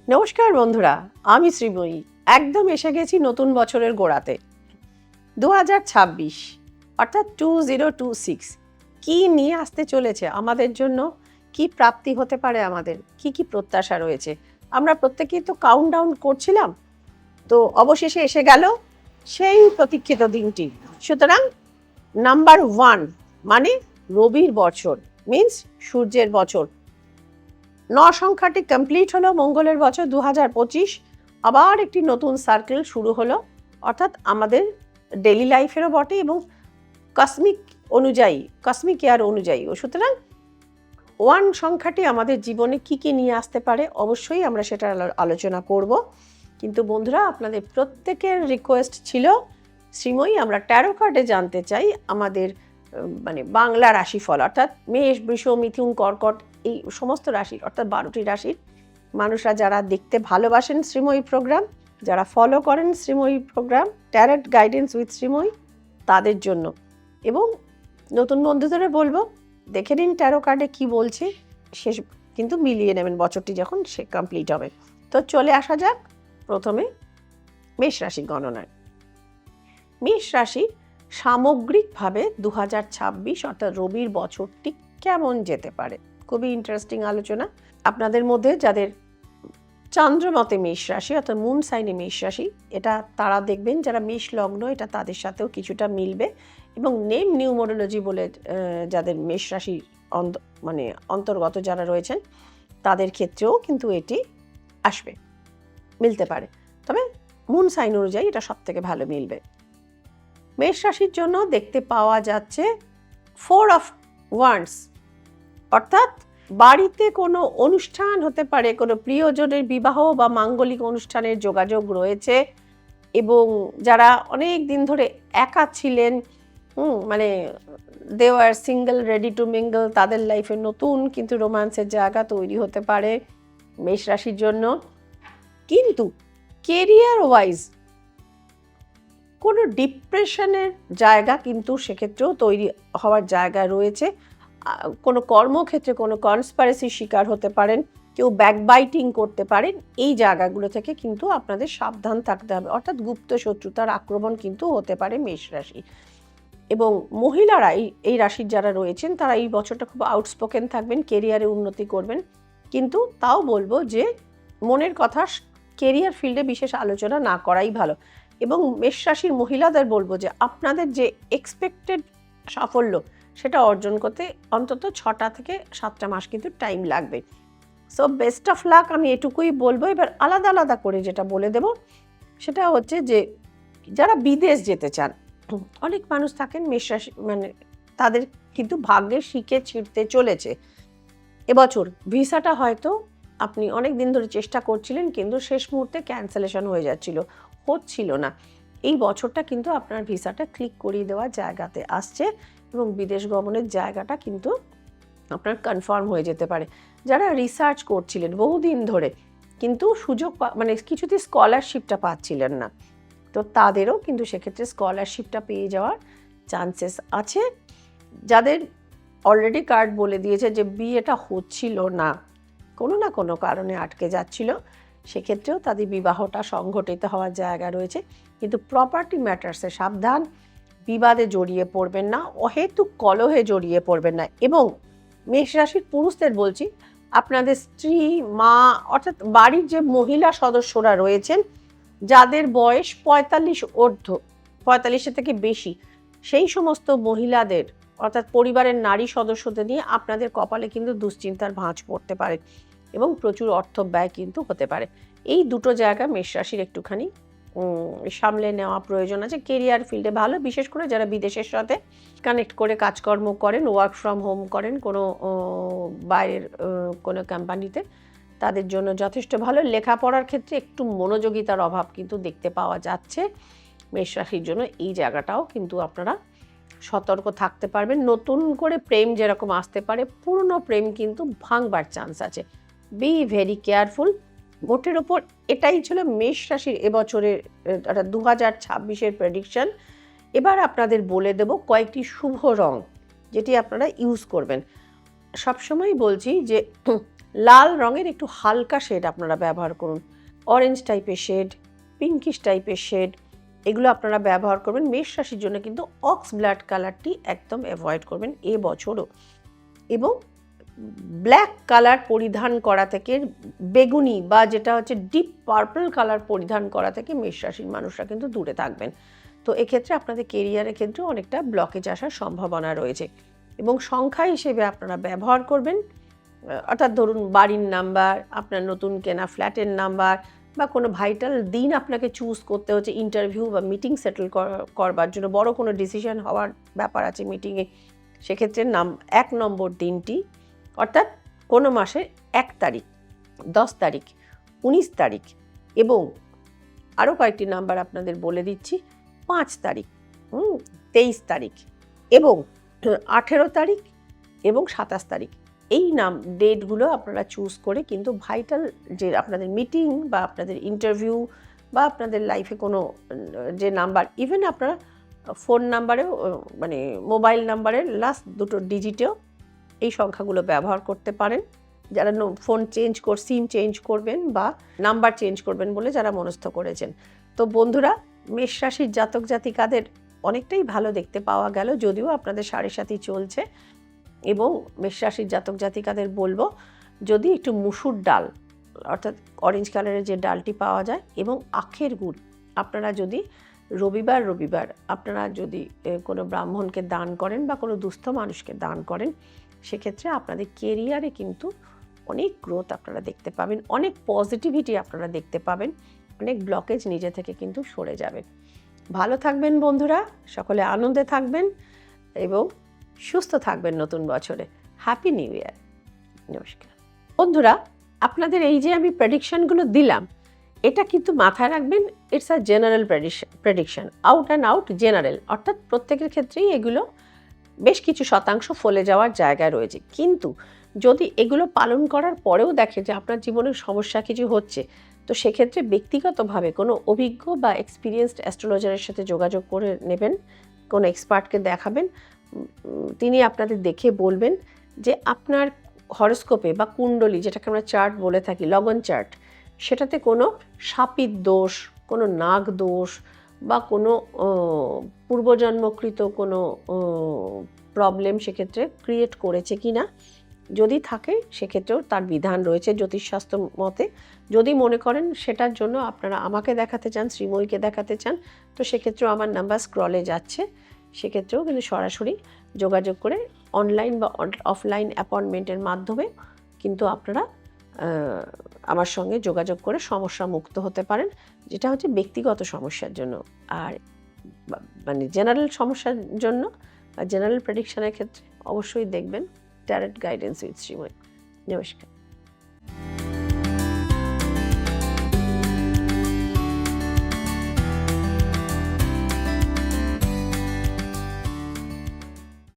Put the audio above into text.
নমস্কার বন্ধুরা, আমি শ্রীময়ী। একদম এসে গেছি নতুন বছরের গোড়াতে। 2026 অর্থাৎ 2026 কি নিয়ে আসতে চলেছে আমাদের জন্য, কি প্রাপ্তি হতে পারে, আমাদের কি কি প্রত্যাশা রয়েছে। আমরা প্রত্যেকেই তো কাউন্টডাউন করছিলাম, তো অবশেষে এসে গেল সেই প্রতীক্ষিত দিনটি। সুতরাং নাম্বার 1 মানে রবির বছর, মিন্স সূর্যের বছর। সংখ্যাটি কমপ্লিট হলো, মঙ্গলের বছর 2025 আবার একটি নতুন সার্কেল শুরু হলো, অর্থাৎ আমাদের ডেইলি লাইফেরও বটে এবং কসমিক ইয়ার অনুযায়ী। সুতরাং 1 সংখ্যাটি আমাদের জীবনে কি কি নিয়ে আসতে পারে, অবশ্যই আমরা সেটা আলোচনা করব। কিন্তু বন্ধুরা, আপনাদের প্রত্যেকের রিকোয়েস্ট ছিল, শ্রীময়ী আমরা ট্যারো কার্ডে জানতে চাই আমাদের মানে বাংলা রাশিফল, অর্থাৎ মেষ, বৃষ, মিথুন, কর্কট, এই সমস্ত রাশির, অর্থাৎ 12টি রাশির মানুষরা যারা দেখতে ভালোবাসেন শ্রীময়ী প্রোগ্রাম, যারা ফলো করেন Srimoyee program tarot guidance with Srimoyee, তাদের জন্য। এবং নতুন বন্ধুদের বলবো, দেখে নিন ট্যারো কার্ডে কি বলছে, শেষ কিন্তু মিলিয়ে নেবেন বছরটি যখন সে কমপ্লিট হবে। তো চলে আসা যাক প্রথমে মেষ রাশি গণনায়। মেষ রাশি সামগ্রিকভাবে 2026 অর্থাৎ রবির বছরটি কেমন যেতে পারে, খুবই ইন্টারেস্টিং আলোচনা। আপনাদের মধ্যে যাদের চন্দ্রমতে মেষ রাশি অর্থাৎ মুন সাইনে মেষ রাশি, এটা তারা দেখবেন যারা মেষ লগ্ন, এটা তাদের সাথেও কিছুটা মিলবে। এবং নেম নিউমোরোলজি বলে যাদের মেষ রাশি মানে অন্তর্গত যারা রয়েছেন, তাদের ক্ষেত্রেও কিন্তু এটি আসবে, মিলতে পারে। তবে মুন সাইন অনুযায়ী এটা সব থেকে ভালো মিলবে। মেষ রাশির জন্য দেখতে পাওয়া যাচ্ছে 4 অফ ওয়ান্ডস, অর্থাৎ বাড়িতে কোনো অনুষ্ঠান হতে পারে, কোনো প্রিয়জনের বিবাহ বা মাঙ্গলিক অনুষ্ঠানের যোগাযোগ রয়েছে। এবং যারা অনেক দিন ধরে একা ছিলেন, মানে দে আর সিঙ্গেল রেডি টু মিঙ্গল, তাদের লাইফে নতুন কিন্তু রোম্যান্সের জায়গা তৈরি হতে পারে মেষ রাশির জন্য। কিন্তু কেরিয়ার ওয়াইজ কোনো ডিপ্রেশনের জায়গা কিন্তু সেক্ষেত্রেও তৈরি হওয়ার জায়গা রয়েছে। কোনো কর্মক্ষেত্রে কোনো কনস্পারেসির শিকার হতে পারেন, কেউ ব্যাকবাইটিং করতে পারেন। এই জায়গাগুলো থেকে কিন্তু আপনাদের সাবধান থাকতে হবে, অর্থাৎ গুপ্ত শত্রুতার আক্রমণ কিন্তু হতে পারে মেষ রাশি। এবং মহিলারা এই রাশির যারা রয়েছেন, তারা এই বছরটা খুব আউটস্পোকেন থাকবেন, কেরিয়ারে উন্নতি করবেন। কিন্তু তাও বলবো যে মনের কথা কেরিয়ার ফিল্ডে বিশেষ আলোচনা না করাই ভালো। এবং মেষ রাশির মহিলাদের বলবো যে আপনাদের যে এক্সপেক্টেড সাফল্য, সেটা অর্জন করতে অন্তত 6টা থেকে 7টা মাস কিন্তু টাইম লাগবে। সো বেস্ট অফ লাক, আমি এটুকুই বলবো। এবার আলাদা আলাদা করে যেটা বলে দেব, সেটা হচ্ছে যে যারা বিদেশ যেতে চান, অনেক মানুষ থাকেন মেষ রাশি, মানে তাদের কিন্তু ভাগ্যের শিখে ছিঁড়তে চলেছে এবছর। ভিসাটা হয়তো আপনি অনেক দিন ধরে চেষ্টা করছিলেন, কিন্তু শেষ মুহূর্তে ক্যান্সেলেশন হয়ে হচ্ছিল না। এই বছরটা কিন্তু আপনার ভিসাটা ক্লিক করিয়ে দেওয়ার জায়গাতে আসছে এবং বিদেশ গমনের জায়গাটা কিন্তু আপনার কনফার্ম হয়ে যেতে পারে। যারা রিসার্চ করছিলেন বহুদিন ধরে কিন্তু সুযোগ মানে কিছুতেই স্কলারশিপটা পাচ্ছিলেন না, তো তাদেরও কিন্তু সেক্ষেত্রে স্কলারশিপটা পেয়ে যাওয়ার চান্সেস আছে। যাদের অলরেডি কার্ড বলে দিয়েছে যে বিয়েটা হচ্ছিল না, কোনো না কোনো কারণে আটকে যাচ্ছিল, সেক্ষেত্রেও তাদের বিবাহটা সংঘটিত হওয়ার জায়গা রয়েছে। কিন্তু প্রপার্টি ম্যাটার্সে সাবধান, বিবাদে জড়িয়ে পড়বেন না, অহেতুক কলহে জড়িয়ে পড়বেন না। এবং মেষ রাশির পুরুষদের বলছি, আপনাদের স্ত্রী, মা, অর্থাৎ বাড়ির যে মহিলা সদস্যরা রয়েছেন, যাদের বয়স 45 ঊর্ধ্ব, 45 থেকে বেশি, সেই সমস্ত মহিলাদের অর্থাৎ পরিবারের নারী সদস্যদের নিয়ে আপনাদের কপালে কিন্তু দুশ্চিন্তার ভাঁজ পড়তে পারে এবং প্রচুর অর্থ ব্যয় কিন্তু হতে পারে। এই দুটো জায়গা মেষ রাশির একটুখানি সামলে নেওয়া প্রয়োজন আছে। কেরিয়ার ফিল্ডে ভালো, বিশেষ করে যারা বিদেশের সাথে কানেক্ট করে কাজকর্ম করেন, ওয়ার্ক ফ্রম হোম করেন কোনো বাইরের কোনো কোম্পানিতে, তাদের জন্য যথেষ্ট ভালো। লেখাপড়ার ক্ষেত্রে একটু মনোযোগিতার অভাব কিন্তু দেখতে পাওয়া যাচ্ছে মেষ রাশির জন্য। এই জায়গাটাও কিন্তু আপনারা সতর্ক থাকতে পারবেন। নতুন করে প্রেম যেরকম আসতে পারে, পুরনো প্রেম কিন্তু ভাঙবার চান্স আছে। Be very careful. মোটের ওপর এটাই ছিল মেষ রাশির এবছরের 2026-এর প্রেডিকশন। এবার আপনাদের বলে দেব কয়েকটি শুভ রং যেটি আপনারা ইউজ করবেন। সবসময় বলছি যে লাল রঙের একটু হালকা শেড আপনারা ব্যবহার করুন, অরেঞ্জ টাইপের শেড, পিঙ্কিশ টাইপের শেড, এগুলো আপনারা ব্যবহার করবেন। মেষ রাশির জন্য কিন্তু অক্স ব্লাড কালারটি একদম অ্যাভয়েড করবেন এবছরও। এবং ব্ল্যাক কালার পরিধান করা থেকে, বেগুনি বা যেটা হচ্ছে ডিপ পার্পল কালার পরিধান করা থেকে মেষ রাশির মানুষরা কিন্তু দূরে থাকবেন। তো এক্ষেত্রে আপনাদের কেরিয়ারের ক্ষেত্রে অনেকটা ব্লকেজ আসার সম্ভাবনা রয়েছে। এবং সংখ্যা হিসেবে আপনারা ব্যবহার করবেন, অর্থাৎ ধরুন বাড়ির নাম্বার, আপনার নতুন কেনা ফ্ল্যাটের নাম্বার, বা কোনো ভাইটাল দিন আপনাকে চুজ করতে হচ্ছে ইন্টারভিউ বা মিটিং সেটেল করবার জন্য, বড় কোনো ডিসিশন হওয়ার ব্যাপার আছে মিটিংয়ে, সেক্ষেত্রে 1 নম্বর দিনটি, অর্থাৎ কোনো মাসের 1 তারিখ, 10 তারিখ, 19 তারিখ, এবং আরও কয়েকটি নাম্বার আপনাদের বলে দিচ্ছি, 5 তারিখ, 23 তারিখ, এবং 18 তারিখ এবং 27 তারিখ, এই ডেটগুলো আপনারা চুজ করে কিন্তু ভাইটাল যে আপনাদের মিটিং বা আপনাদের ইন্টারভিউ বা আপনাদের লাইফে কোনো যে নাম্বার, ইভেন আপনারা ফোন নাম্বারেও, মানে মোবাইল নাম্বারের লাস্ট 2টো ডিজিটেও এই সংখ্যাগুলো ব্যবহার করতে পারেন, যারা ফোন সিম চেঞ্জ করবেন বা নাম্বার চেঞ্জ করবেন বলে যারা মনস্থ করেছেন। তো বন্ধুরা, মেষ রাশির জাতক জাতিকাদের অনেকটাই ভালো দেখতে পাওয়া গেল, যদিও আপনাদের 7.5 চলছে। এবং মেষ রাশির জাতক জাতিকাদের বলবো, যদি একটু মুসুর ডাল, অর্থাৎ অরেঞ্জ কালারের যে ডালটি পাওয়া যায়, এবং আখের গুড় আপনারা যদি রবিবার আপনারা যদি কোনো ব্রাহ্মণকে দান করেন বা কোনো দুস্থ মানুষকে দান করেন, সেক্ষেত্রে আপনাদের কেরিয়ারে কিন্তু অনেক গ্রোথ আপনারা দেখতে পাবেন, অনেক পজিটিভিটি আপনারা দেখতে পাবেন, অনেক ব্লকেজ নিজে থেকে কিন্তু সরে যাবেন। ভালো থাকবেন বন্ধুরা, সকলে আনন্দে থাকবেন এবং সুস্থ থাকবেন নতুন বছরে। Happy new year. নমস্কার বন্ধুরা, আপনাদের এই যে আমি প্রেডিকশনগুলো দিলাম, এটা কিন্তু মাথায় রাখবেন, it's a general prediction, out and out general, অর্থাৎ প্রত্যেকের ক্ষেত্রেই এগুলো বেশ কিছু শতাংশ ফলে যাওয়ার জায়গায় রয়েছে। কিন্তু যদি এগুলো পালন করার পরেও দেখে যে আপনার জীবনের সমস্যা কিছু হচ্ছে, তো সেক্ষেত্রে ব্যক্তিগতভাবে কোনো অভিজ্ঞ বা এক্সপিরিয়েন্সড অ্যাস্ট্রোলজারের সাথে যোগাযোগ করে নেবেন, কোনো এক্সপার্টকে দেখাবেন, তিনি আপনাদের দেখে বলবেন যে আপনার হরোস্কোপে বা কুণ্ডলী, যেটাকে আমরা চার্ট বলে থাকি, লগন চার্ট, সেটাতে কোনো শাপিত দোষ, কোনো নাগ দোষ বা কোনো পূর্বজন্মকৃত কোনো প্রবলেম সেক্ষেত্রে ক্রিয়েট করেছে কি না, যদি থাকে সেক্ষেত্রেও তার বিধান রয়েছে জ্যোতিষশাস্ত্র মতে। যদি মনে করেন সেটার জন্য আপনারা আমাকে দেখাতে চান, শ্রীময়ীকে দেখাতে চান, তো সেক্ষেত্রেও আমার নাম্বার স্ক্রলে যাচ্ছে, সেক্ষেত্রেও কিন্তু সরাসরি যোগাযোগ করে অনলাইন বা অফলাইন অ্যাপয়েন্টমেন্টের মাধ্যমে কিন্তু আপনারা আমার সঙ্গে যোগাযোগ করে সমস্যা মুক্ত হতে পারেন, যেটা হচ্ছে ব্যক্তিগত সমস্যার জন্য। আর মানে জেনারেল সমস্যার জন্য বা জেনারেল প্রেডিকশনের ক্ষেত্রে অবশ্যই দেখবেন ট্যারট গাইডেন্স উইথ শ্রীময়ী। নমস্কার।